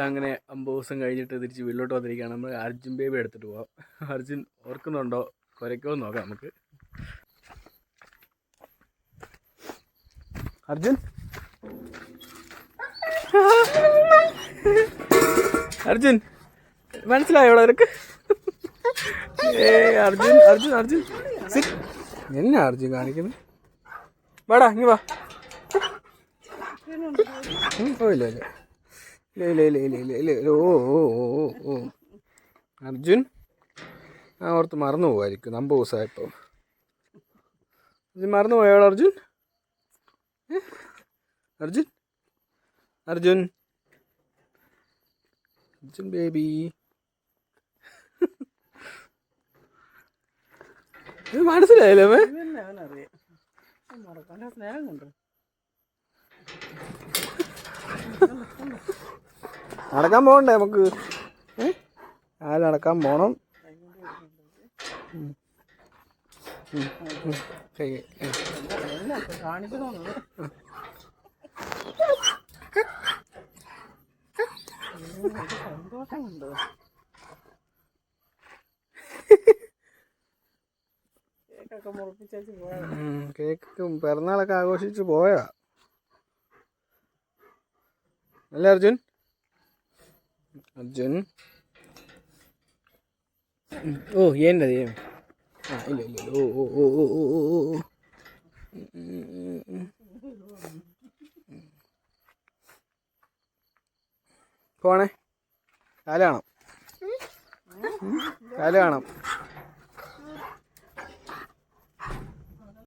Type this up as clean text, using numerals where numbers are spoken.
അങ്ങനെ 50 ദിവസം കഴിഞ്ഞിട്ട് തിരിച്ച് വീട്ടിലോട്ട് വന്നിരിക്കുകയാണ്. നമ്മൾ അർജുൻ ബേബി എടുത്തിട്ട് പോവാം. അർജുൻ ഓർക്കുന്നുണ്ടോ? കുരയ്ക്കോ നോക്കാം നമുക്ക്. അർജുൻ അർജുൻ മനസ്സിലായോ നിനക്ക്? അർജുൻ അർജുൻ അർജുൻ എന്നാ അർജുൻ കാണിക്കുന്നത്? വാടാ ഇങ്ങ് വാ. ഇല്ല ഇല്ല ഇല്ല ഇല്ല ഇല്ല ഇല്ല ഇല്ല ഇല്ല. ഓ ഓ ഓ ഓ അർജുൻ ഓർത്ത് മറന്നു പോവായിരിക്കും 50 ദിവസമായപ്പോൾ. അർജുൻ മറന്നു പോയോളൂ അർജുൻ. അർജുൻ അർജുൻ അർജുൻ ബേബി. മനസ്സിലായല്ലേ അമ്മേ? നടക്കാൻ പോകണ്ടേ നമുക്ക്? നടക്കാൻ പോണം. കേക്കും പിറന്നാളൊക്കെ ആഘോഷിച്ച് പോയാ അല്ലേ അർജുൻ? അർജുൻ ഓ ఏంటది? ഇല്ല ഇല്ല ഓ ഓ ഓ ഓ ഓ ഓ ഓ പോണേ. കാല് കാണാം, കാല് കാണാം.